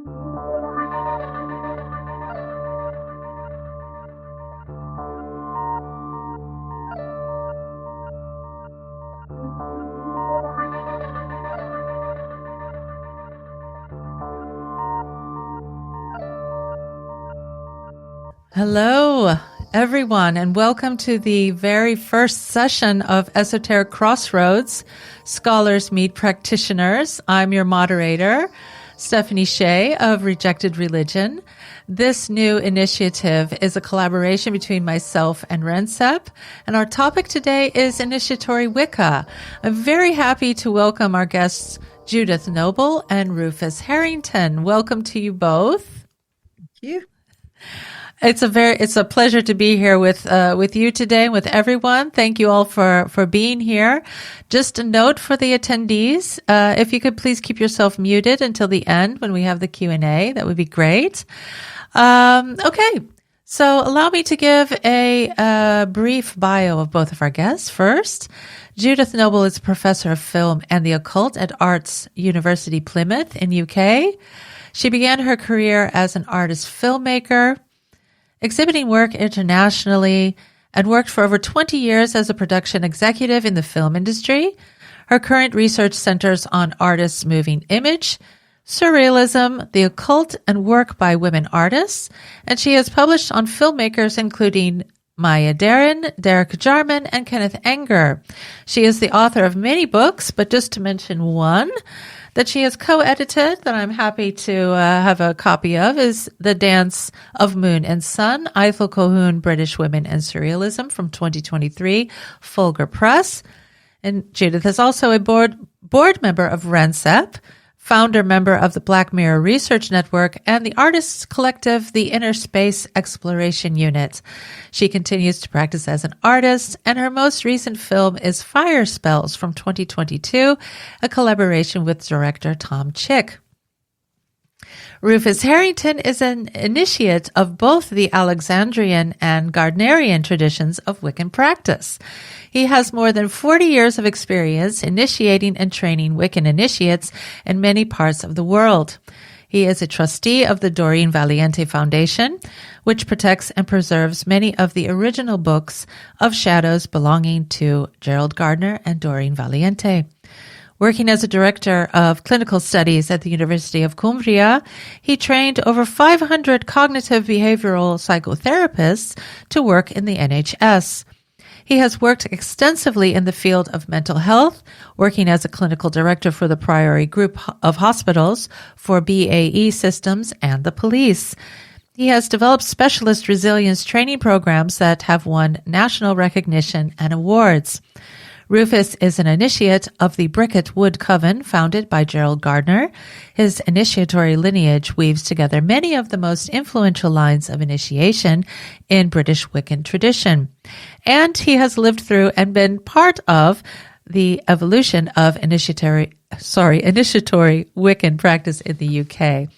Hello, everyone, and welcome to the very first session of Esoteric Crossroads, Scholars Meet Practitioners. I'm your moderator, Stephanie Shea of Rejected Religion. This new initiative is a collaboration between myself and RENSEP, and our topic today is Initiatory Wicca. I'm very happy to welcome our guests, Judith Noble and Rufus Harrington. Welcome to you both. Thank you. It's a pleasure to be here with you today and with everyone. Thank you all for being here. Just a note for the attendees, if you could please keep yourself muted until the end when we have the Q&A, that would be great. Okay. So allow me to give a brief bio of both of our guests. First, Judith Noble is a professor of film and the occult at Arts University Plymouth in UK. She began her career as an artist filmmaker, exhibiting work internationally, and worked for over 20 years as a production executive in the film industry. Her current research centers on artists' moving image, surrealism, the occult, and work by women artists, and she has published on filmmakers including Maya Deren, Jarman, and Kenneth Anger. She is the author of many books, but just to mention one that she has co-edited that I'm happy to have a copy of is The Dance of Moon and Sun, Ithell Colquhoun, British Women and Surrealism from 2023, Fulgur Press. And Judith is also a board member of RENSEP, founder member of the Black Mirror Research Network, and the artists collective, the Inner Space Exploration Unit. She continues to practice as an artist, and her most recent film is Fire Spells from 2022, a collaboration with director Tom Chick. Rufus Harrington is an initiate of both the Alexandrian and Gardnerian traditions of Wiccan practice. He has more than 40 years of experience initiating and training Wiccan initiates in many parts of the world. He is a trustee of the Doreen Valiente Foundation, which protects and preserves many of the original books of shadows belonging to Gerald Gardner and Doreen Valiente. Working as a director of clinical studies at the University of Cumbria, he trained over 500 cognitive behavioral psychotherapists to work in the NHS. He has worked extensively in the field of mental health, working as a clinical director for the Priory Group of Hospitals, for BAE Systems, and the police. He has developed specialist resilience training programs that have won national recognition and awards. Rufus is an initiate of the Bricket Wood Coven, founded by Gerald Gardner. His initiatory lineage weaves together many of the most influential lines of initiation in British Wiccan tradition. And he has lived through and been part of the evolution of initiatory Wiccan practice in the UK.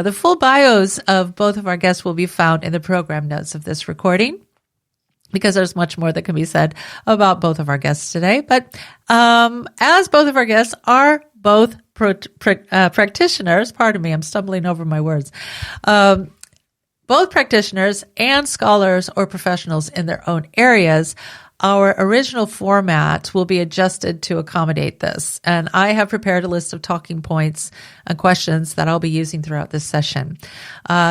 The full bios of both of our guests will be found in the program notes of this recording, because there's much more that can be said about both of our guests today. But as both of our guests are both practitioners, pardon me, I'm stumbling over my words, both practitioners and scholars or professionals in their own areas, our original format will be adjusted to accommodate this. And I have prepared a list of talking points and questions that I'll be using throughout this session.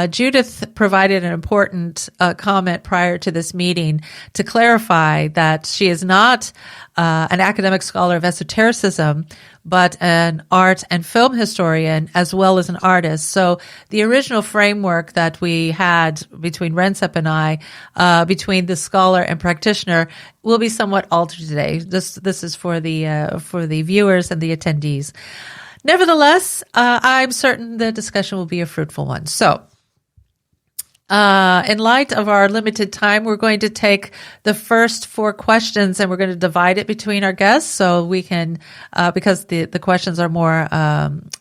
Judith provided an important comment prior to this meeting to clarify that she is not an academic scholar of esotericism, but an art and film historian as well as an artist. So the original framework that we had between RENSEP and I, between the scholar and practitioner, will be somewhat altered today. This is for the viewers and the attendees. Nevertheless, I'm certain the discussion will be a fruitful one. So, in light of our limited time, we're going to take the first 4 questions and we're going to divide it between our guests so we can, because the questions are more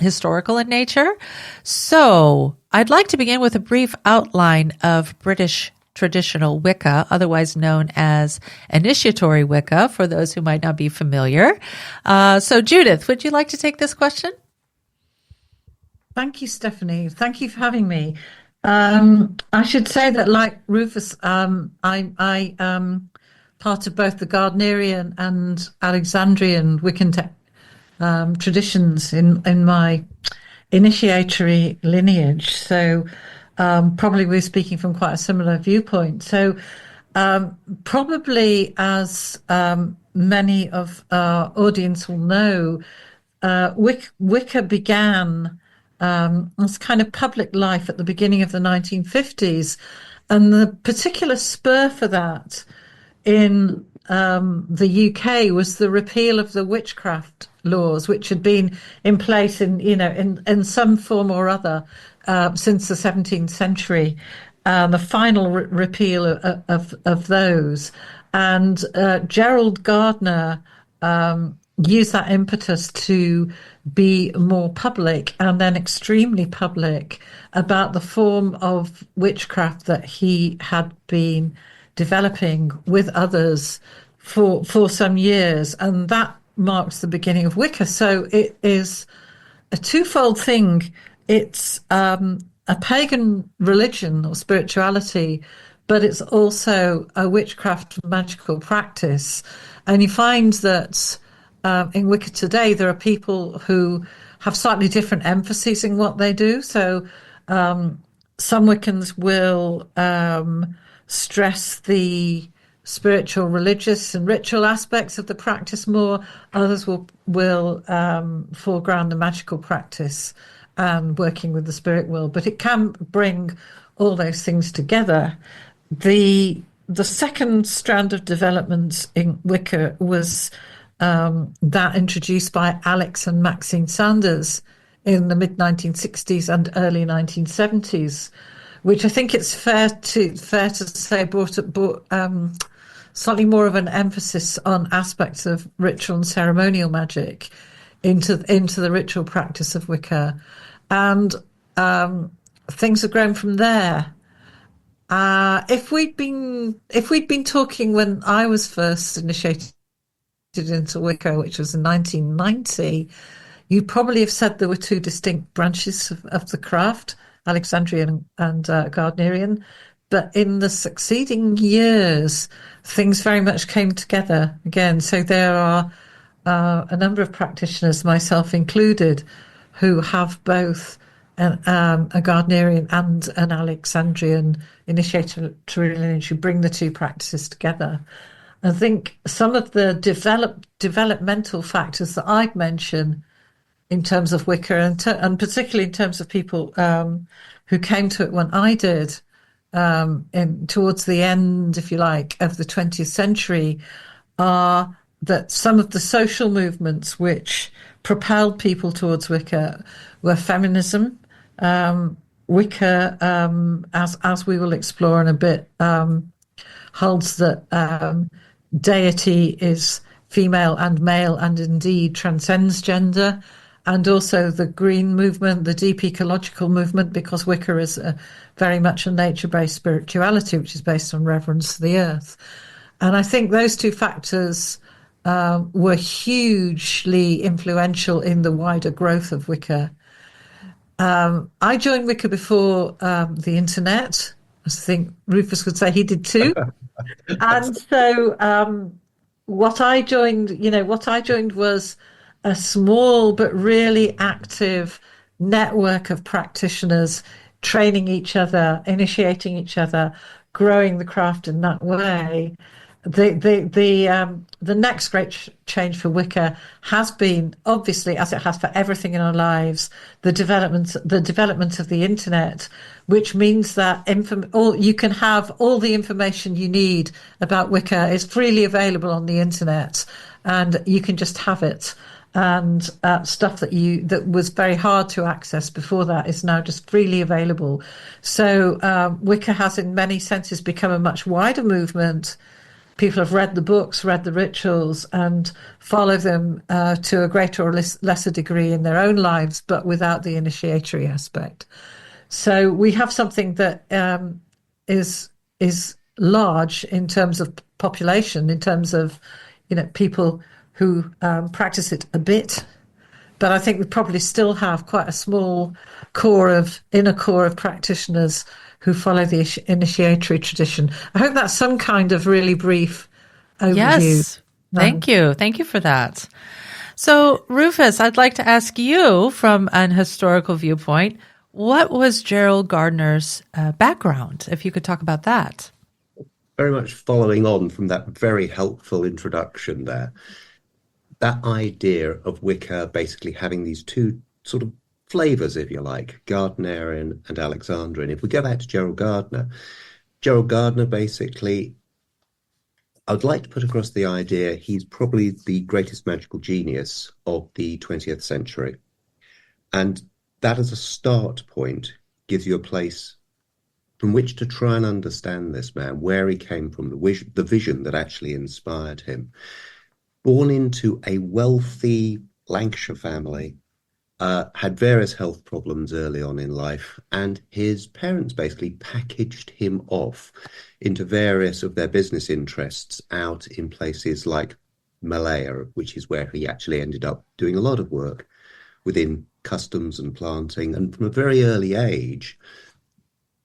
historical in nature. So I'd like to begin with a brief outline of British traditional Wicca, otherwise known as Initiatory Wicca, for those who might not be familiar. So Judith, would you like to take this question? Thank you, Stephanie. Thank you for having me. I should say that, like Rufus, I part of both the Gardnerian and Alexandrian Wiccan traditions in my initiatory lineage. So probably we're speaking from quite a similar viewpoint. So probably as many of our audience will know, Wicca began as kind of public life at the beginning of the 1950s. And the particular spur for that in the UK was the repeal of the witchcraft laws, which had been in place in some form or other since the 17th century. The final repeal of those, and Gerald Gardner used that impetus to be more public and then extremely public about the form of witchcraft that he had been developing with others for some years, and that marks the beginning of Wicca. So it is a twofold thing. It's a pagan religion or spirituality, but it's also a witchcraft magical practice. And you find that in Wicca today, there are people who have slightly different emphases in what they do. So some Wiccans will stress the spiritual, religious, and ritual aspects of the practice more. Others will foreground the magical practice and working with the spirit world. But it can bring all those things together. The second strand of development in Wicca was that introduced by Alex and Maxine Sanders in the mid 1960s and early 1970s, which I think it's fair to say brought slightly more of an emphasis on aspects of ritual and ceremonial magic into the ritual practice of Wicca, and things have grown from there. If we'd been talking when I was first initiated into Wicca, which was in 1990, you'd probably have said there were two distinct branches of the craft, Alexandrian and Gardnerian. But in the succeeding years, things very much came together again. So there are a number of practitioners, myself included, who have both a Gardnerian and an Alexandrian initiatory lineage, who bring the two practices together. I think some of the developmental factors that I'd mention in terms of Wicca, and particularly in terms of people who came to it when I did, towards the end, if you like, of the 20th century, are that some of the social movements which propelled people towards Wicca were feminism. Wicca, as we will explore in a bit, holds that deity is female and male and indeed transcends gender, and also the green movement, the deep ecological movement, because Wicca is very much a nature-based spirituality, which is based on reverence to the earth. And I think those two factors were hugely influential in the wider growth of Wicca. I joined Wicca before the internet. I think Rufus would say he did too. And so what I joined was a small but really active network of practitioners training each other, initiating each other, growing the craft in that way. The next great change for Wicca has been, obviously, as it has for everything in our lives, the development of the internet, which means that you can have all the information you need about Wicca is freely available on the internet, and you can just have it. And stuff that was very hard to access before that is now just freely available. So Wicca has, in many senses, become a much wider movement. People have read the books, read the rituals, and follow them to a greater or lesser degree in their own lives, but without the initiatory aspect. So we have something that is large in terms of population, in terms of people who practice it a bit, but I think we probably still have quite a small inner core of practitioners who follow the initiatory tradition. I hope that's some kind of really brief overview. Yes. Thank you. Thank you for that. So, Rufus, I'd like to ask you from an historical viewpoint, what was Gerald Gardner's background, if you could talk about that? Very much following on from that very helpful introduction there. That idea of Wicca basically having these two sort of flavors, if you like, Gardnerian and Alexandrian. If we go back to Gerald Gardner basically, I would like to put across the idea he's probably the greatest magical genius of the 20th century. And that as a start point gives you a place from which to try and understand this man, where he came from, the vision that actually inspired him. Born into a wealthy Lancashire family, had various health problems early on in life, and his parents basically packaged him off into various of their business interests out in places like Malaya, which is where he actually ended up doing a lot of work within customs and planting, and from a very early age,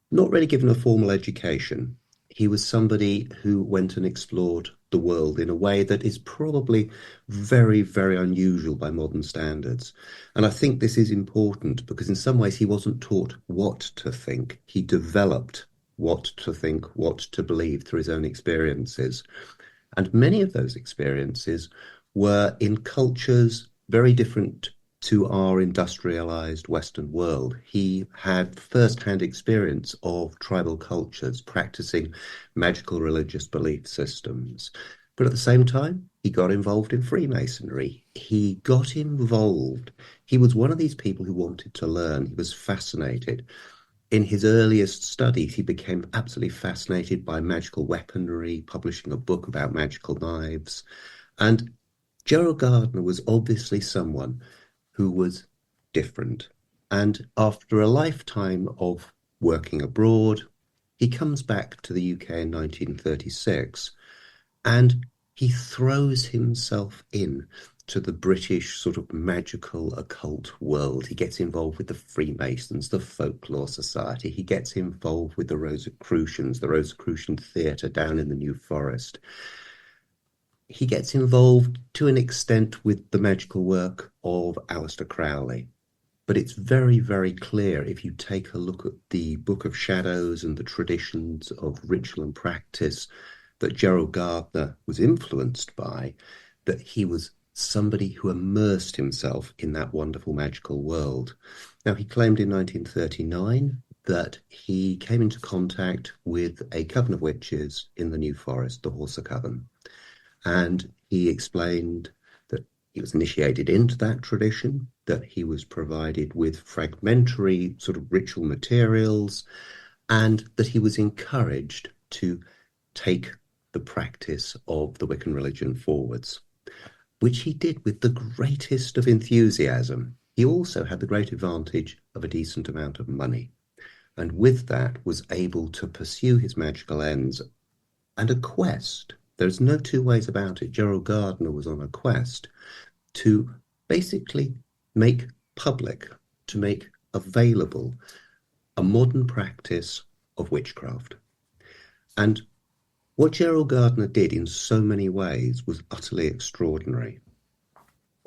not really given a formal education. He was somebody who went and explored the world in a way that is probably very, very unusual by modern standards. And I think this is important because in some ways he wasn't taught what to think. He developed what to think, what to believe through his own experiences. And many of those experiences were in cultures very different to our industrialized Western world. He had first-hand experience of tribal cultures practicing magical religious belief systems. But at the same time, he got involved in Freemasonry. He got involved. He was one of these people who wanted to learn. He was fascinated. In his earliest studies, he became absolutely fascinated by magical weaponry, publishing a book about magical knives. And Gerald Gardner was obviously someone who was different. And after a lifetime of working abroad, he comes back to the UK in 1936, and he throws himself in to the British sort of magical occult world. He gets involved with the Freemasons, the Folklore Society. He gets involved with the Rosicrucians, the Rosicrucian Theatre down in the New Forest. He gets involved to an extent with the magical work of Aleister Crowley. But it's very, very clear if you take a look at the Book of Shadows and the traditions of ritual and practice that Gerald Gardner was influenced by, that he was somebody who immersed himself in that wonderful magical world. Now, he claimed in 1939 that he came into contact with a coven of witches in the New Forest, the Horsa Coven. And he explained that he was initiated into that tradition, that he was provided with fragmentary sort of ritual materials, and that he was encouraged to take the practice of the Wiccan religion forwards, which he did with the greatest of enthusiasm. He also had the great advantage of a decent amount of money, and with that was able to pursue his magical ends and a quest. There's no two ways about it. Gerald Gardner was on a quest to basically make public, to make available a modern practice of witchcraft. And what Gerald Gardner did in so many ways was utterly extraordinary.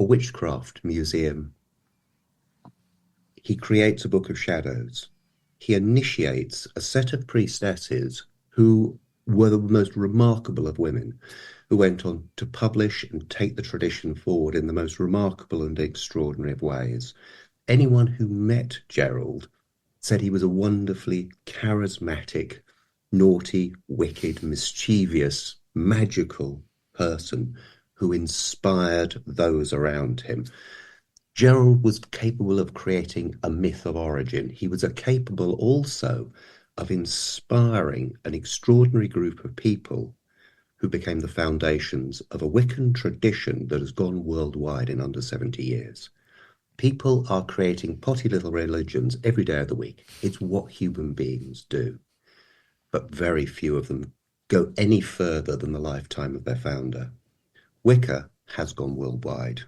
A witchcraft museum. He creates a Book of Shadows. He initiates a set of priestesses who were the most remarkable of women, who went on to publish and take the tradition forward in the most remarkable and extraordinary of ways. Anyone who met Gerald said he was a wonderfully charismatic, naughty, wicked, mischievous, magical person who inspired those around him. Gerald was capable of creating a myth of origin. He was capable also of inspiring an extraordinary group of people who became the foundations of a Wiccan tradition that has gone worldwide in under 70 years. People are creating potty little religions every day of the week. It's what human beings do. But very few of them go any further than the lifetime of their founder. Wicca has gone worldwide.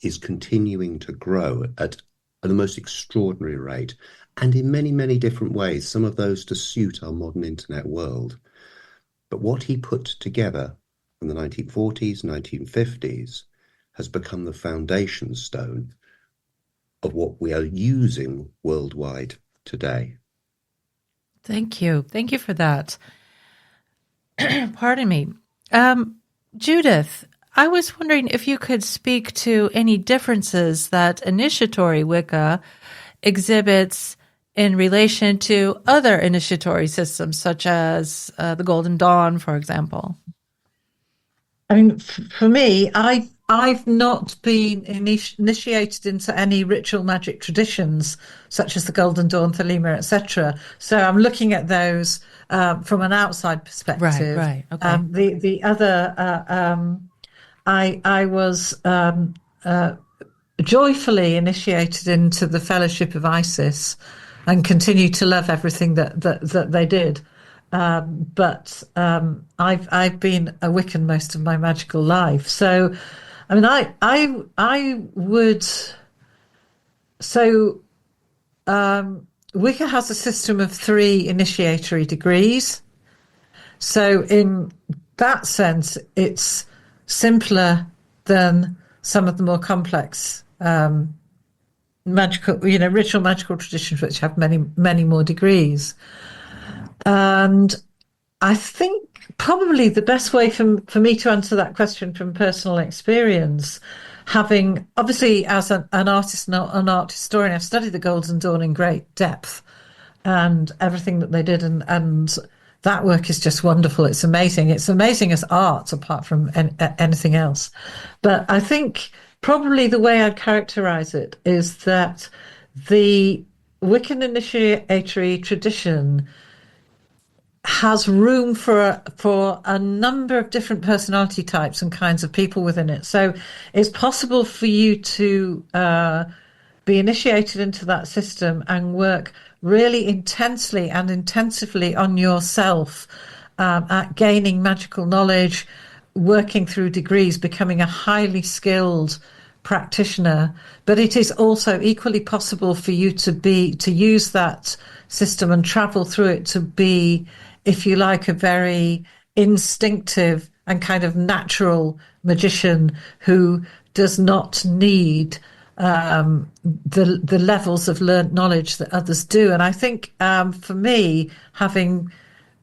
is continuing to grow at the most extraordinary rate, and in many, many different ways, some of those to suit our modern internet world. But what he put together in the 1940s, 1950s, has become the foundation stone of what we are using worldwide today. Thank you. Thank you for that. Pardon me. Judith, I was wondering if you could speak to any differences that initiatory Wicca exhibits in relation to other initiatory systems, such as the Golden Dawn, for example. I mean, for me, I've not been initiated into any ritual magic traditions, such as the Golden Dawn, Thelema, etc. So I'm looking at those from an outside perspective. Right. Okay. The other, I was joyfully initiated into the Fellowship of Isis, and continue to love everything that they did. But I've been a Wiccan most of my magical life. So, I mean, I would. So, Wicca has a system of 3 initiatory degrees. So, in that sense, it's simpler than some of the more complex magical, ritual magical traditions, which have many more degrees. And I think probably the best way for me to answer that question from personal experience, having obviously as an artist and an art historian, I've studied the Golden Dawn in great depth and everything that they did, and that work is just wonderful. It's amazing. It's amazing as art, apart from anything else. But I think probably the way I'd characterize it is that the Wiccan initiatory tradition has room for a number of different personality types and kinds of people within it. So it's possible for you to be initiated into that system and work really intensely and intensively on yourself, at gaining magical knowledge, working through degrees, becoming a highly skilled practitioner. But it is also equally possible for you to use that system and travel through it to be, if you like, a very instinctive and kind of natural magician who does not need the levels of learnt knowledge that others do. And I think for me, having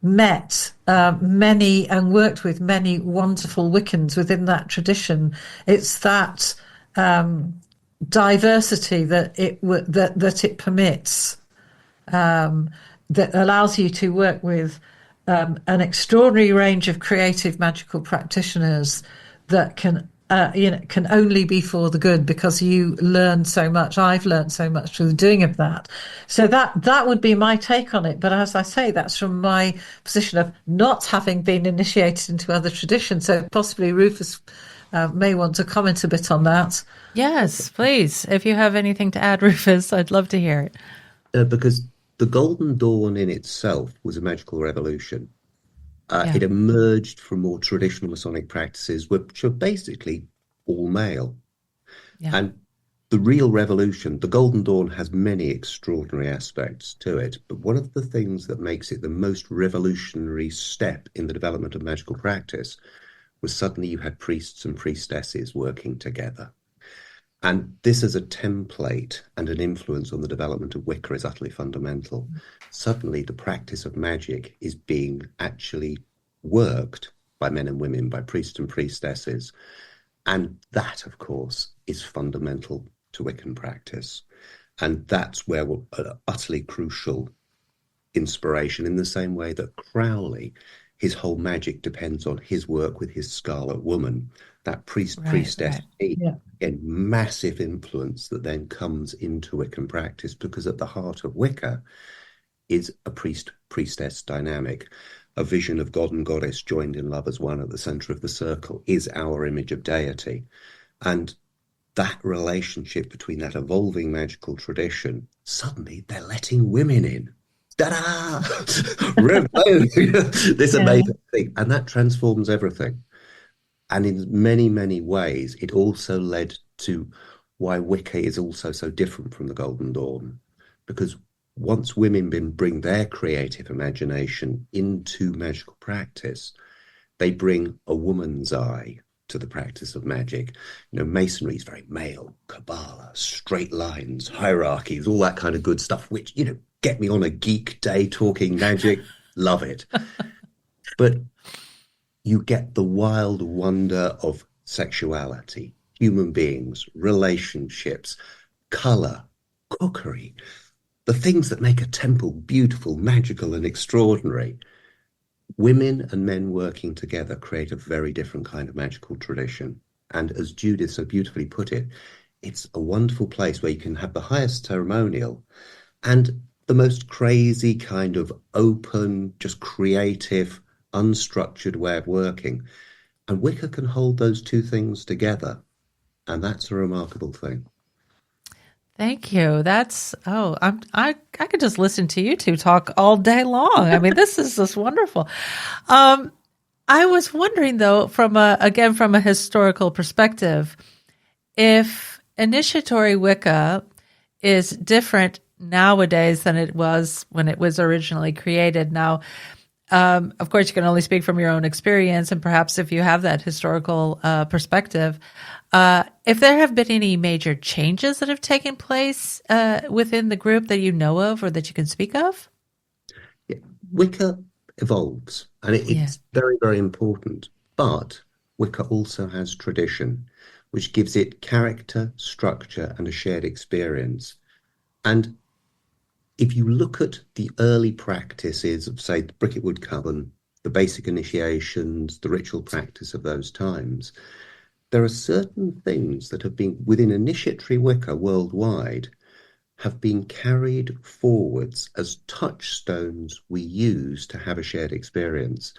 met many and worked with many wonderful Wiccans within that tradition, it's that diversity that it permits, that allows you to work with an extraordinary range of creative magical practitioners that can only be for the good, because you learn so much. I've learned so much through the doing of that. So that would be my take on it. But as I say, that's from my position of not having been initiated into other traditions. So possibly Rufus may want to comment a bit on that. Yes, please. If you have anything to add, Rufus, I'd love to hear it. Because the Golden Dawn in itself was a magical revolution. It emerged from more traditional Masonic practices, which are basically all male. Yeah. And the real revolution, the Golden Dawn, has many extraordinary aspects to it. But one of the things that makes it the most revolutionary step in the development of magical practice was suddenly you had priests and priestesses working together. And this as a template and an influence on the development of Wicca is utterly fundamental. Suddenly the practice of magic is being actually worked by men and women, by priests and priestesses. And that, of course, is fundamental to Wiccan practice. And that's where we're an utterly crucial inspiration, in the same way that Crowley, his whole magic depends on his work with his Scarlet Woman, that priestess, and massive influence that then comes into Wiccan practice, because at the heart of Wicca is a priestess dynamic. A vision of God and goddess joined in love as one at the center of the circle is our image of deity. And that relationship between that evolving magical tradition, suddenly they're letting women in. Ta-da! This amazing thing. And that transforms everything. And in many, many ways, it also led to why Wicca is also so different from the Golden Dawn. Because once women bring their creative imagination into magical practice, they bring a woman's eye to the practice of magic. Masonry is very male, Kabbalah, straight lines, hierarchies, all that kind of good stuff, which, get me on a geek day talking magic, love it. But you get the wild wonder of sexuality, human beings, relationships, color, cookery, the things that make a temple beautiful, magical, and extraordinary. Women and men working together create a very different kind of magical tradition. And as Judith so beautifully put it, it's a wonderful place where you can have the highest ceremonial and the most crazy kind of open, just creative, unstructured way of working. And Wicca can hold those two things together. And that's a remarkable thing. Thank you. I could just listen to you two talk all day long. I mean, this is just wonderful. I was wondering though, from a historical perspective, if initiatory Wicca is different nowadays than it was when it was originally created. Now, of course, you can only speak from your own experience, and perhaps if you have that historical perspective, if there have been any major changes that have taken place within the group that you know of or that you can speak of? Yeah. Wicca evolves, and it's very, very important. But Wicca also has tradition, which gives it character, structure, and a shared experience. And if you look at the early practices of, say, the Bricket Wood Coven, the basic initiations, the ritual practice of those times, there are certain things that have been, within initiatory Wicca worldwide, have been carried forwards as touchstones we use to have a shared experience.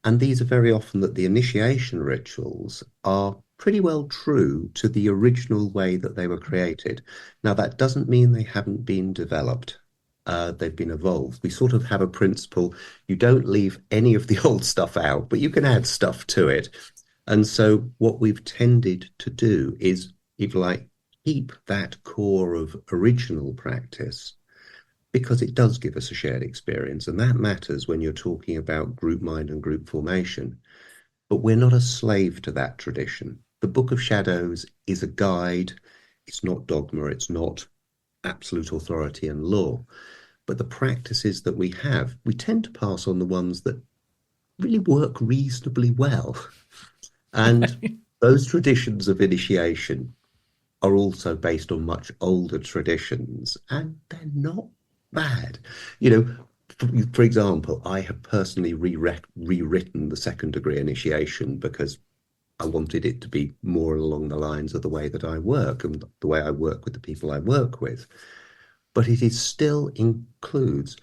And these are very often that the initiation rituals are pretty well true to the original way that they were created. Now, that doesn't mean they haven't been developed. They've been evolved. We sort of have a principle. You don't leave any of the old stuff out, but you can add stuff to it. And so what we've tended to do is, if you like, keep that core of original practice, because it does give us a shared experience. And that matters when you're talking about group mind and group formation. But we're not a slave to that tradition. The Book of Shadows is a guide. It's not dogma. It's not absolute authority and law. But the practices that we have, we tend to pass on the ones that really work reasonably well. And those traditions of initiation are also based on much older traditions, and they're not bad. For example, I have personally rewritten the second degree initiation because I wanted it to be more along the lines of the way that I work and the way I work with the people I work with. But it still includes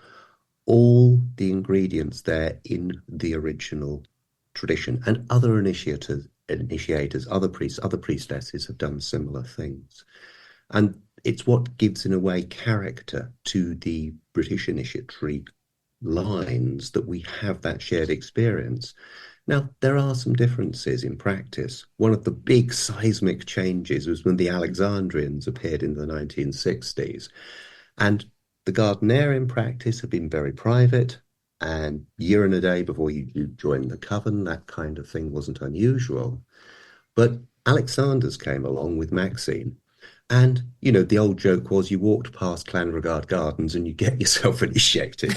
all the ingredients there in the original tradition, and other initiators, other priests, other priestesses have done similar things. And it's what gives, in a way, character to the British initiatory lines that we have that shared experience. Now, there are some differences in practice. One of the big seismic changes was when the Alexandrians appeared in the 1960s. And the Gardnerian practice had been very private, and year and a day before you joined the coven, that kind of thing wasn't unusual. But Alexander's came along with Maxine. And, the old joke was you walked past Clanregard Gardens and you get yourself initiated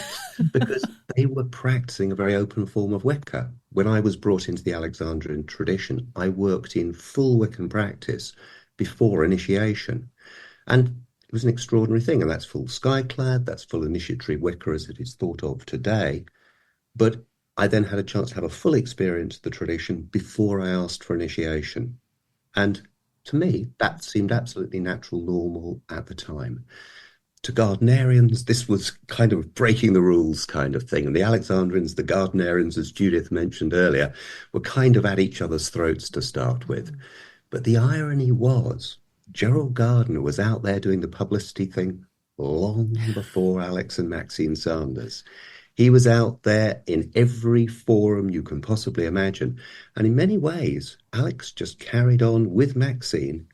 because they were practicing a very open form of Wicca. When I was brought into the Alexandrian tradition, I worked in full Wiccan practice before initiation. And it was an extraordinary thing. And that's full skyclad, that's full initiatory Wicca as it is thought of today. But I then had a chance to have a full experience of the tradition before I asked for initiation. And to me, that seemed absolutely natural, normal at the time. To Gardnerians, this was kind of breaking the rules kind of thing. And the Alexandrians, the Gardnerians, as Judith mentioned earlier, were kind of at each other's throats to start with. But the irony was, Gerald Gardner was out there doing the publicity thing long before Alex and Maxine Sanders. He was out there in every forum you can possibly imagine. And in many ways, Alex just carried on with Maxine,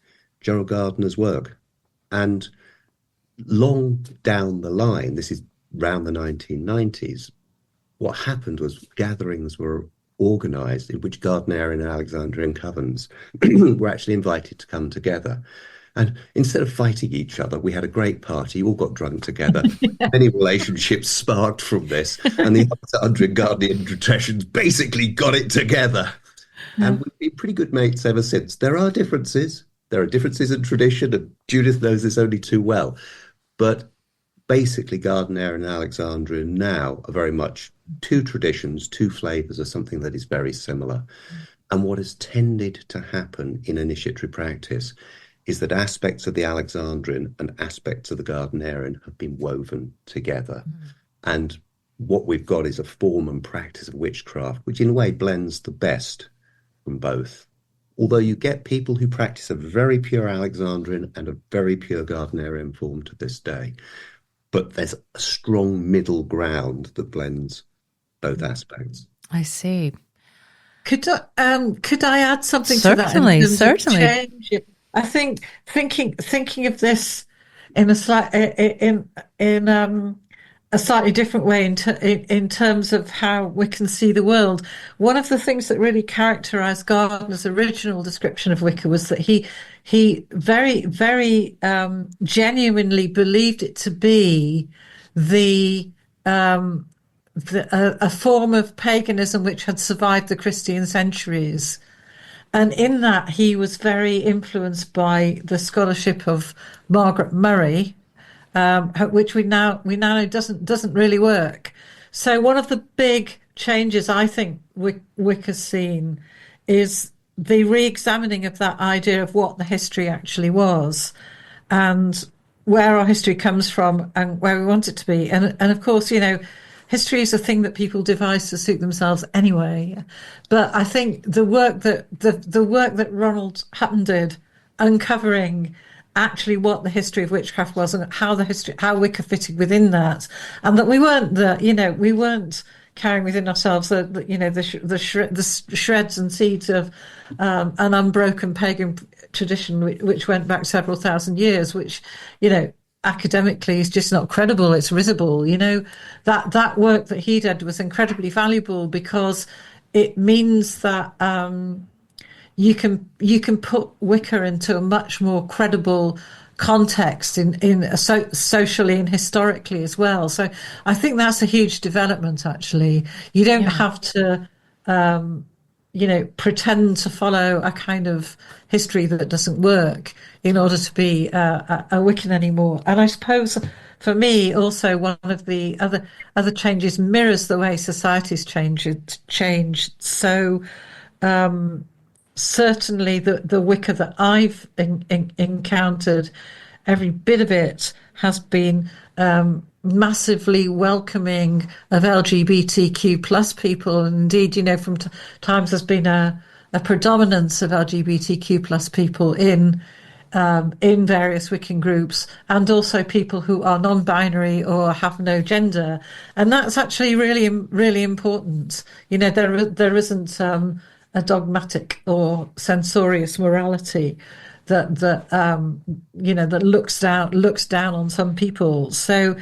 Gerald Gardner's work. And long down the line, this is around the 1990s, what happened was gatherings were organised in which Gardnerian and Alexandrian covens were actually invited to come together. And instead of fighting each other, we had a great party, all got drunk together. Many relationships sparked from this. And the Alexandrian Gardnerian traditions basically got it together. And we've been pretty good mates ever since. There are differences. There are differences in tradition, and Judith knows this only too well. But basically, Gardnerian and Alexandrian now are very much two traditions, two flavours of something that is very similar. And what has tended to happen in initiatory practice is that aspects of the Alexandrian and aspects of the Gardnerian have been woven together. And what we've got is a form and practice of witchcraft, which in a way blends the best from both. Although you get people who practice a very pure Alexandrian and a very pure Gardnerian form to this day. But there's a strong middle ground that blends both aspects. I see. Could I add something Certainly, to that? Certainly. Change? I think thinking of this in a slightly different way in terms of how we can see the world. One of the things that really characterized Gardner's original description of Wicca was that he very, very genuinely believed it to be a form of paganism which had survived the Christian centuries. And in that, he was very influenced by the scholarship of Margaret Murray, which we now know doesn't really work. So one of the big changes I think Wicca's seen is the re-examining of that idea of what the history actually was, and where our history comes from, and where we want it to be. And of course, history is a thing that people devise to suit themselves anyway. But I think the work that Ronald Hutton did, uncovering actually what the history of witchcraft was and how Wicca fitted within that, and that we weren't carrying within ourselves the shreds and seeds of an unbroken pagan tradition which went back several thousand years, which academically is just not credible. It's risible. That work that he did was incredibly valuable because it means that you can put Wicca into a much more credible context socially and historically as well. So I think that's a huge development. Actually, you don't have to pretend to follow a kind of history that doesn't work in order to be a Wiccan anymore. And I suppose for me also one of the other changes mirrors the way society's changed. So certainly the Wicca that I've encountered, every bit of it has been massively welcoming of LGBTQ plus people. And indeed, from times there's been a predominance of LGBTQ plus people in various Wiccan groups, and also people who are non-binary or have no gender. And that's actually really, really important. There isn't a dogmatic or censorious morality that looks down on some people. So,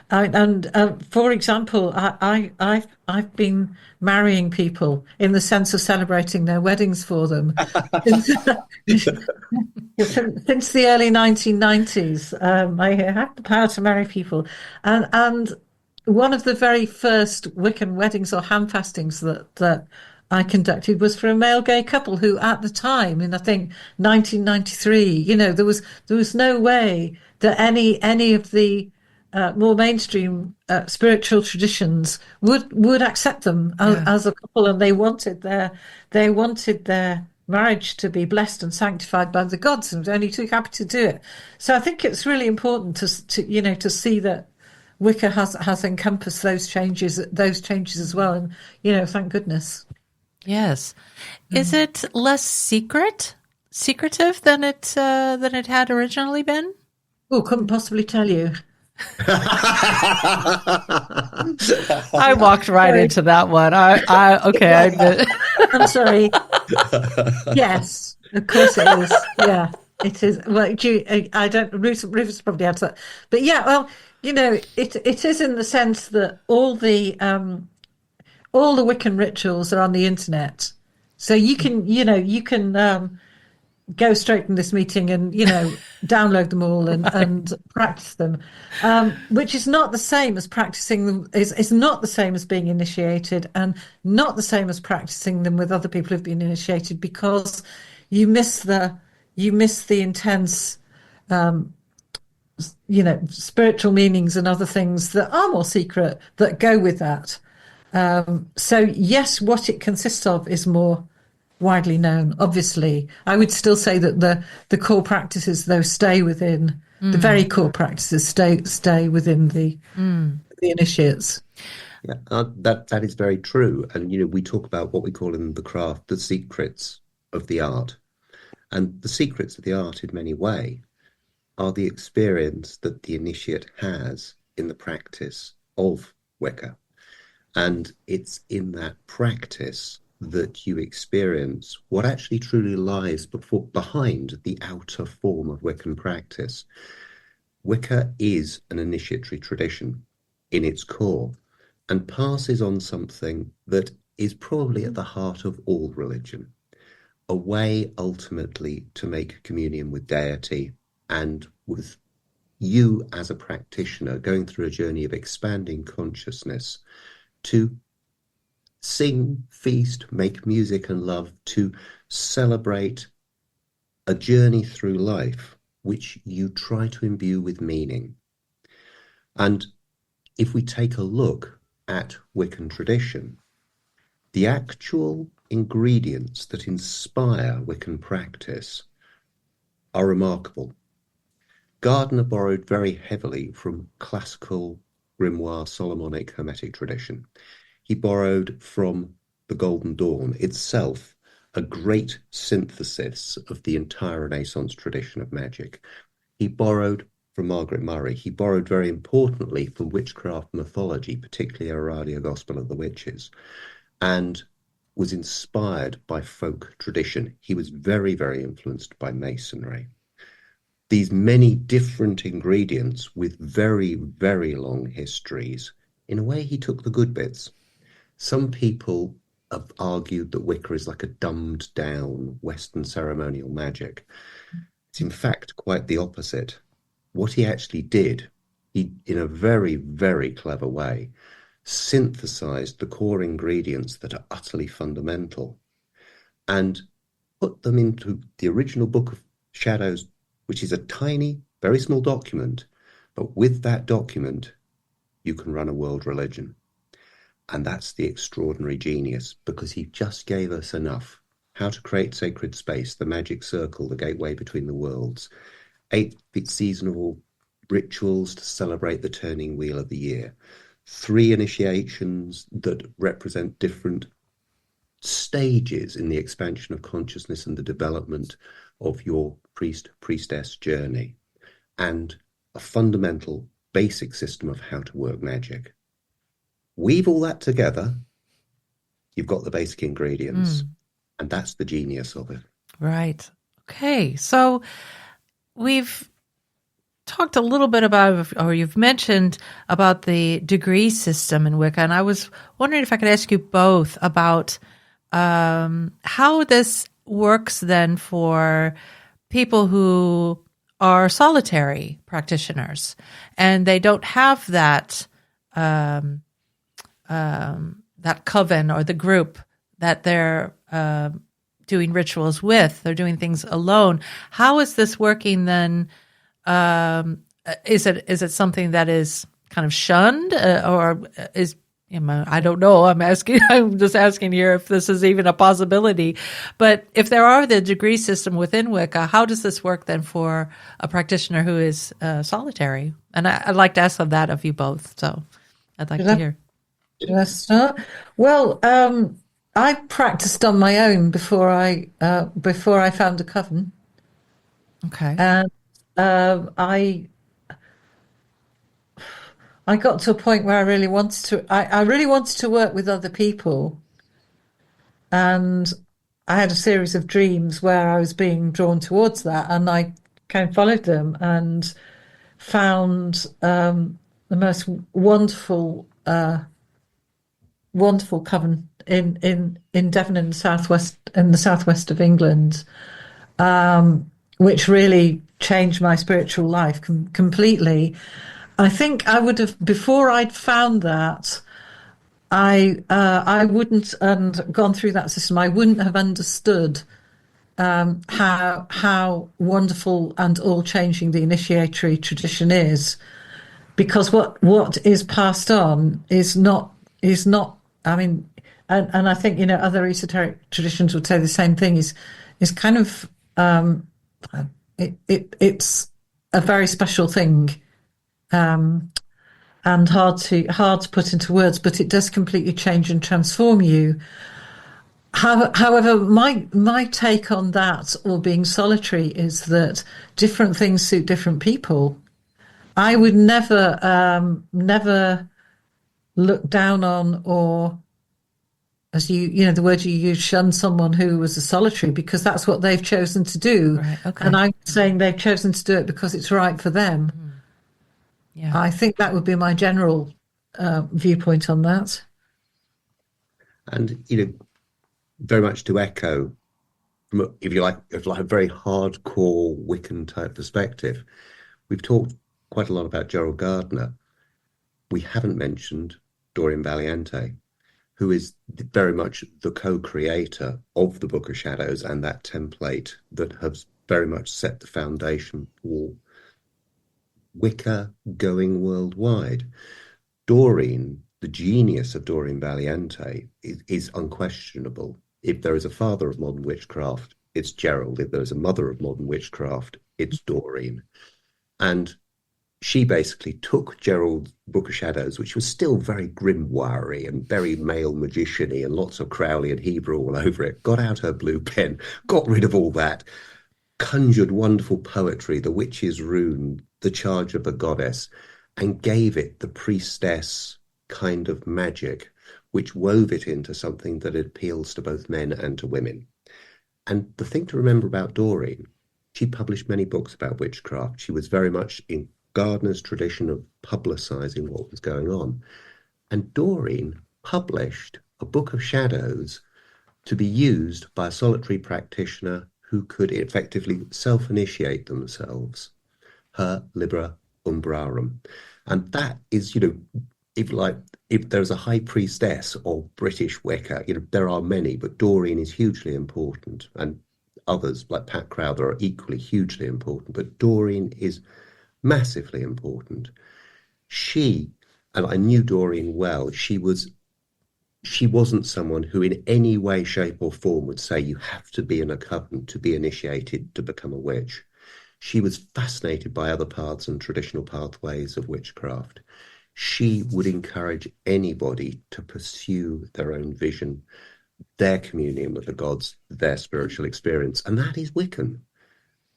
for example, I've been marrying people in the sense of celebrating their weddings for them since the early 1990s. I have the power to marry people, and one of the very first Wiccan weddings or handfastings that I conducted was for a male gay couple who, at the time, in I think 1993, there was no way that any of the more mainstream spiritual traditions would accept them as a couple, and they wanted their marriage to be blessed and sanctified by the gods, and was only too happy to do it. So I think it's really important to see that Wicca has encompassed those changes as well, and thank goodness. Yes. Is it less secretive than it had originally been? Oh, couldn't possibly tell you. I walked right into that one. I'm sorry. Yes, of course it is. Yeah. It is. Well, I don't. Rufus probably adds that, but yeah. Well, it is in the sense that all the Wiccan rituals are on the internet, so you can go straight from this meeting and download them all and practice them, which is not the same as practicing them. Is not the same as being initiated, and not the same as practicing them with other people who've been initiated, because you miss the intense spiritual meanings and other things that are more secret that go with that. So yes, what it consists of is more widely known. Obviously, I would still say that the core practices, though, stay within the very core practices, stay within the initiates. Yeah, that is very true. And we talk about what we call in the craft the secrets of the art, and the secrets of the art, in many ways, are the experience that the initiate has in the practice of Wicca, and it's in that practice that you experience what actually truly lies behind the outer form of Wiccan practice. Wicca is an initiatory tradition in its core and passes on something that is probably at the heart of all religion, a way ultimately to make communion with deity and with you as a practitioner going through a journey of expanding consciousness to sing, feast, make music and love, to celebrate a journey through life which you try to imbue with meaning. And if we take a look at Wiccan tradition, the actual ingredients that inspire Wiccan practice are remarkable. Gardner borrowed very heavily from classical grimoire Solomonic Hermetic tradition. He borrowed from the Golden Dawn, itself a great synthesis of the entire Renaissance tradition of magic. He borrowed from Margaret Murray. He borrowed very importantly from witchcraft mythology, particularly Aradia Gospel of the Witches, and was inspired by folk tradition. He was very, very influenced by Masonry. These many different ingredients with very, very long histories, in a way he took the good bits. Some people have argued that Wicca is like a dumbed down Western ceremonial magic. It's in fact quite the opposite. What he actually did, he, in a very, very clever way, synthesized the core ingredients that are utterly fundamental and put them into the original Book of Shadows, which is a tiny, very small document, but with that document, you can run a world religion. And that's the extraordinary genius, because he just gave us enough. How to create sacred space, the magic circle, the gateway between the worlds, 8 seasonal rituals to celebrate the turning wheel of the year, 3 initiations that represent different stages in the expansion of consciousness and the development of your priestess journey, and a fundamental basic system of how to work magic. Weave all that together, you've got the basic ingredients, and that's the genius of it. Right. Okay. So we've talked a little bit about, or you've mentioned about the degree system in Wicca, and I was wondering if I could ask you both about how this works then for people who are solitary practitioners and they don't have that that coven or the group that they're doing rituals with. They're doing things alone. How is this working then? Is it something that is kind of shunned, or is, I don't know. I'm just asking here if this is even a possibility. But if there are the degree system within Wicca, how does this work then for a practitioner who is solitary? And I'd like to ask that of you both. So I'd like to hear. Should I start? Well, I practiced on my own before I found a coven. Okay. And I got to a point where I really wanted to. I really wanted to work with other people, and I had a series of dreams where I was being drawn towards that, and I kind of followed them and found the most wonderful coven in Devon in the southwest of England, which really changed my spiritual life completely. I think I would have, before I'd found that, I wouldn't, and gone through that system, I wouldn't have understood how wonderful and all changing the initiatory tradition is, because what is passed on is not. I mean, and I think other esoteric traditions would say the same thing. Is kind of it's a very special thing. And hard to put into words, but it does completely change and transform you. However, my take on that, or being solitary, is that different things suit different people. I would never look down on, or, as the word you use, shun someone who was a solitary, because that's what they've chosen to do. Right, okay. And I'm saying they've chosen to do it because it's right for them. Yeah. I think that would be my general viewpoint on that. And, very much to echo, from, if you like a very hardcore Wiccan type perspective, we've talked quite a lot about Gerald Gardner. We haven't mentioned Doreen Valiente, who is very much the co-creator of the Book of Shadows and that template that has very much set the foundation for Wicca going worldwide. Doreen, the genius of Doreen Valiente, is unquestionable. If there is a father of modern witchcraft, it's Gerald. If there is a mother of modern witchcraft, it's Doreen. And she basically took Gerald's Book of Shadows, which was still very grimoire-y and very male magician-y and lots of Crowley and Hebrew all over it, got out her blue pen, got rid of all that, conjured wonderful poetry, the witch's rune, the charge of a goddess, and gave it the priestess kind of magic, which wove it into something that appeals to both men and to women. And the thing to remember about Doreen, she published many books about witchcraft. She was very much in Gardner's tradition of publicizing what was going on. And Doreen published a Book of Shadows to be used by a solitary practitioner who could effectively self-initiate themselves, her Libra Umbrarum. And that is, if there's a high priestess of British Wicca, there are many, but Doreen is hugely important, and others like Pat Crowther are equally hugely important, but Doreen is massively important. And I knew Doreen well, she wasn't someone who in any way, shape or form would say you have to be in a coven to be initiated to become a witch. She was fascinated by other paths and traditional pathways of witchcraft. She would encourage anybody to pursue their own vision, their communion with the gods, their spiritual experience. And that is Wiccan.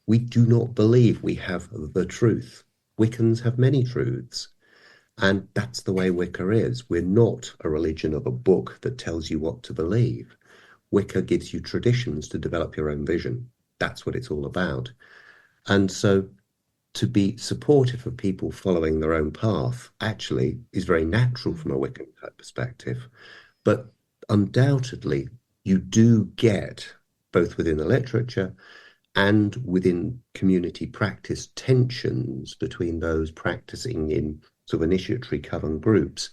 We do not believe we have the truth. Wiccans have many truths. And that's the way Wicca is. We're not a religion of a book that tells you what to believe. Wicca gives you traditions to develop your own vision. That's what it's all about. And so to be supportive of people following their own path actually is very natural from a Wiccan type perspective. But undoubtedly, you do get, both within the literature and within community practice, tensions between those practicing in sort of initiatory coven groups,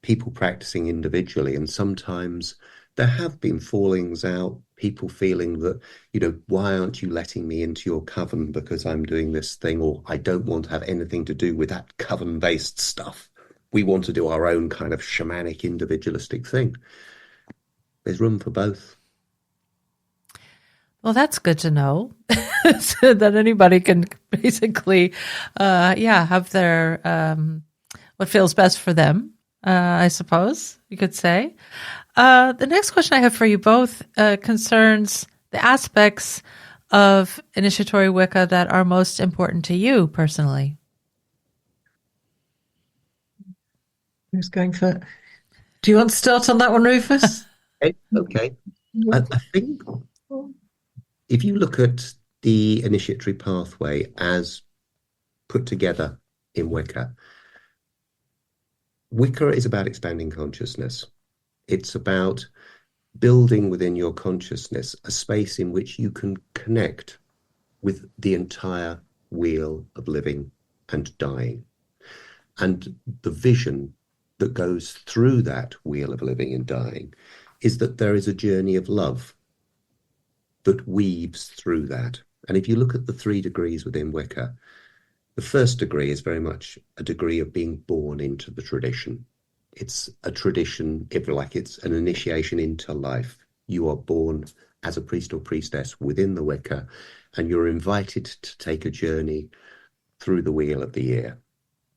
people practicing individually, and sometimes there have been fallings out, people feeling that, why aren't you letting me into your coven because I'm doing this thing, or I don't want to have anything to do with that coven-based stuff. We want to do our own kind of shamanic, individualistic thing. There's room for both. Well, that's good to know, so that anybody can basically, have their, what feels best for them, I suppose you could say. The next question I have for you both concerns the aspects of initiatory Wicca that are most important to you personally. Who's going for? Do you want to start on that one, Rufus? Okay. I think if you look at the initiatory pathway as put together in Wicca, Wicca is about expanding consciousness. It's about building within your consciousness a space in which you can connect with the entire wheel of living and dying. And the vision that goes through that wheel of living and dying is that there is a journey of love that weaves through that. And if you look at the 3 degrees within Wicca, the first degree is very much a degree of being born into the tradition. It's a tradition, if you like, it's an initiation into life. You are born as a priest or priestess within the Wicca, and you're invited to take a journey through the wheel of the year.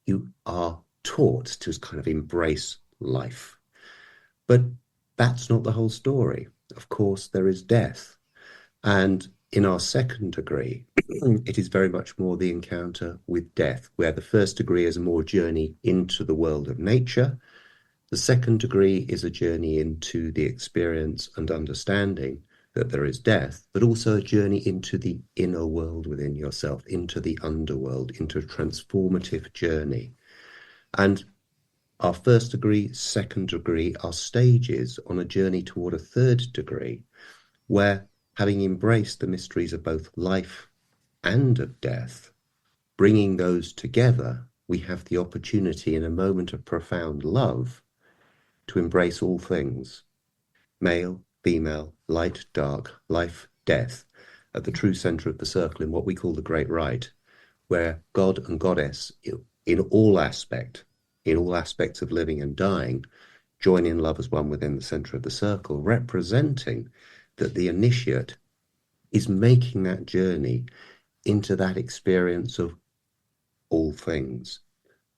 You are taught to kind of embrace life. But that's not the whole story. Of course, there is death. And in our second degree, it is very much more the encounter with death, where the first degree is a more journey into the world of nature. The second degree is a journey into the experience and understanding that there is death, but also a journey into the inner world within yourself, into the underworld, into a transformative journey. And our first degree, second degree are stages on a journey toward a third degree, where having embraced the mysteries of both life and of death, bringing those together, we have the opportunity in a moment of profound love to embrace all things, male, female, light, dark, life, death, at the true center of the circle in what we call the Great Rite, where God and Goddess, in all aspects of living and dying, join in love as one within the center of the circle, representing that the initiate is making that journey into that experience of all things.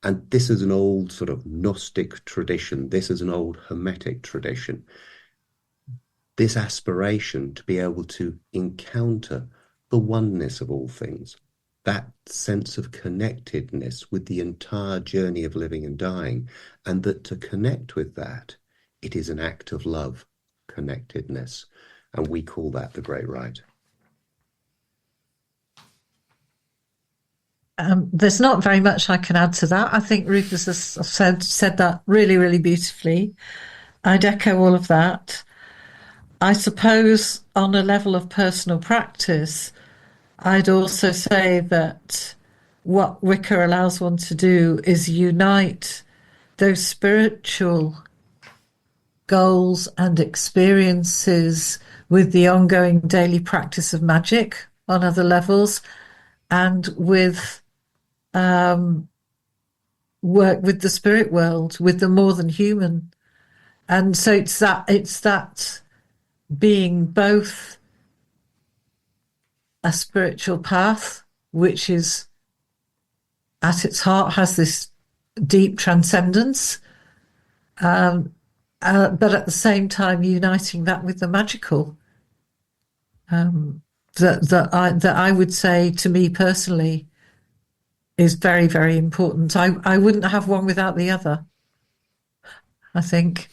And this is an old sort of Gnostic tradition. This is an old Hermetic tradition. This aspiration to be able to encounter the oneness of all things, that sense of connectedness with the entire journey of living and dying, and that to connect with that, it is an act of love, connectedness. And we call that the Great Rite. There's not very much I can add to that. I think Rufus has said that really, really beautifully. I'd echo all of that. I suppose on a level of personal practice, I'd also say that what Wicca allows one to do is unite those spiritual goals and experiences with the ongoing daily practice of magic on other levels, and with work with the spirit world, with the more than human. And so it's that being both a spiritual path, which is at its heart has this deep transcendence, but at the same time uniting that with the magical. That I would say, to me personally, is very, very important. I wouldn't have one without the other, I think.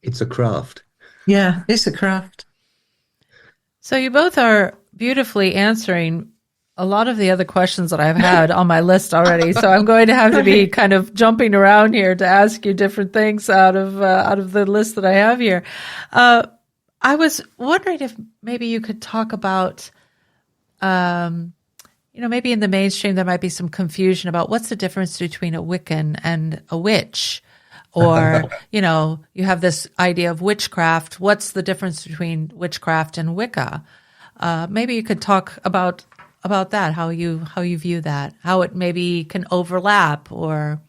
It's a craft. Yeah, it's a craft. So you both are beautifully answering a lot of the other questions that I've had on my list already. So I'm going to have to be kind of jumping around here to ask you different things out of the list that I have here. I was wondering if maybe you could talk about, maybe in the mainstream there might be some confusion about what's the difference between a Wiccan and a witch. Or, you have this idea of witchcraft. What's the difference between witchcraft and Wicca? Maybe you could talk about that, how you view that, how it maybe can overlap, or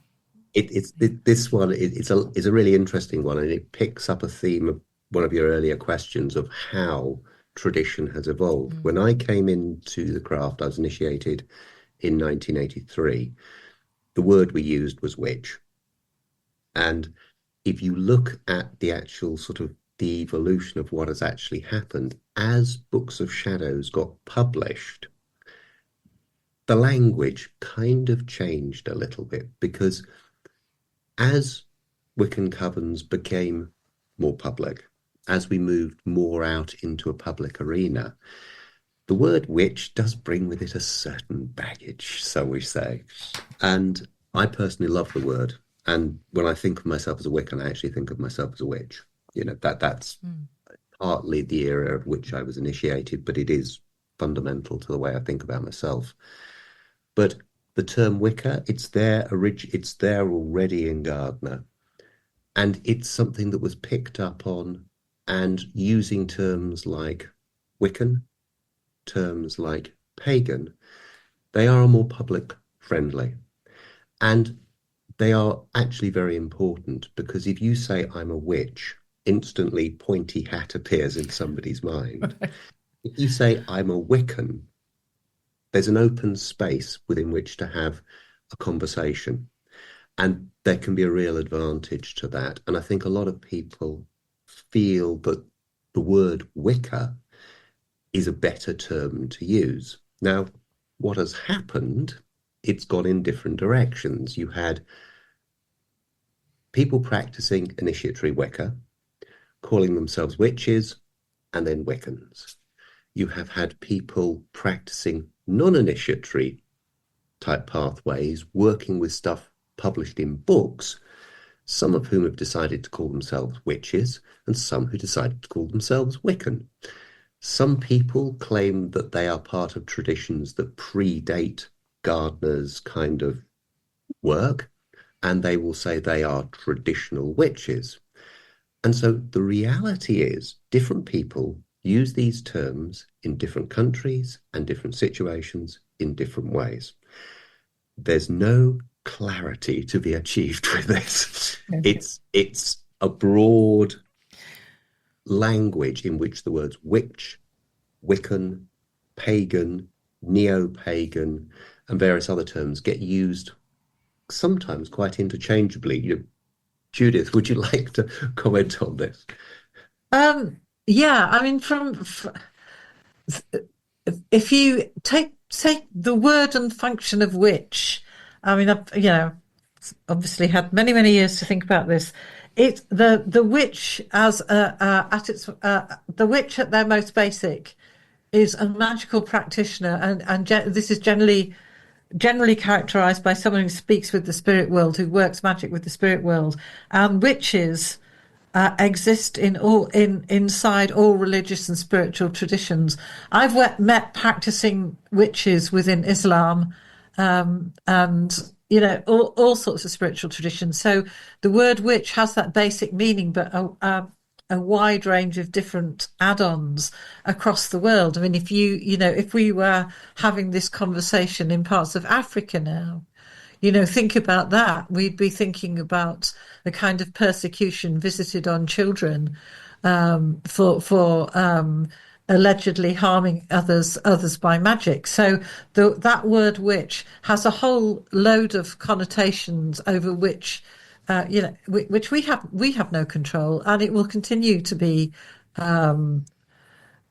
this one. It's a really interesting one, and it picks up a theme of one of your earlier questions of how tradition has evolved. When I came into the craft, I was initiated in 1983. The word we used was witch. And if you look at the actual sort of the evolution of what has actually happened, as Books of Shadows got published, the language kind of changed a little bit, because as Wiccan covens became more public, as we moved more out into a public arena, the word witch does bring with it a certain baggage, so we say. And I personally love the word. And when I think of myself as a Wiccan, I actually think of myself as a witch. That's partly the era of which I was initiated, but it is fundamental to the way I think about myself. But the term Wicca, it's there already in Gardner. And it's something that was picked up on, and using terms like Wiccan, terms like pagan, they are more public friendly. And they are actually very important, because if you say I'm a witch, instantly pointy hat appears in somebody's mind. If you say I'm a Wiccan, there's an open space within which to have a conversation. And there can be a real advantage to that. And I think a lot of people feel that the word Wicca is a better term to use. Now, what has happened, it's gone in different directions. You had people practicing initiatory Wicca, calling themselves witches, and then Wiccans. You have had people practicing non-initiatory type pathways, working with stuff published in books, some of whom have decided to call themselves witches, and some who decided to call themselves Wiccan. Some people claim that they are part of traditions that predate Gardner's kind of work, and they will say they are traditional witches. And so the reality is different people use these terms in different countries and different situations in different ways. There's no clarity to be achieved with this. It's a broad language in which the words witch, Wiccan, pagan, neo-pagan, and various other terms get used sometimes quite interchangeably. Judith, would you like to comment on this? Yeah, I mean, if you take the word and function of witch, I mean, I've obviously had many years to think about this. The witch the witch at their most basic is a magical practitioner, and this is generally characterized by someone who speaks with the spirit world, who works magic with the spirit world. And witches exist inside all religious and spiritual traditions. I've met practicing witches within Islam, and all sorts of spiritual traditions. So the word witch has that basic meaning, but a wide range of different add-ons across the world. I mean, if we were having this conversation in parts of Africa now, think about that. We'd be thinking about the kind of persecution visited on children for allegedly harming others by magic. So that word witch has a whole load of connotations over which which we have no control, and it will continue to be a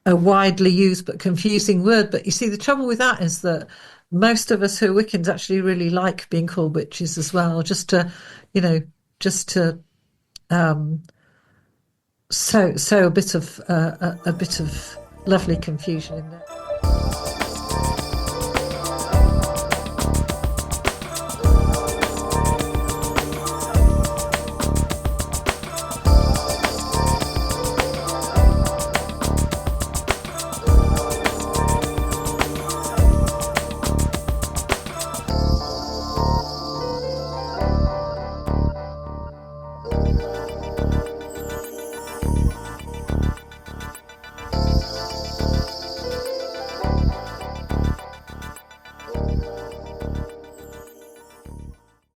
widely used but confusing word. But you see, the trouble with that is that most of us who are Wiccans actually really like being called witches as well, just to sow a bit of lovely confusion in there.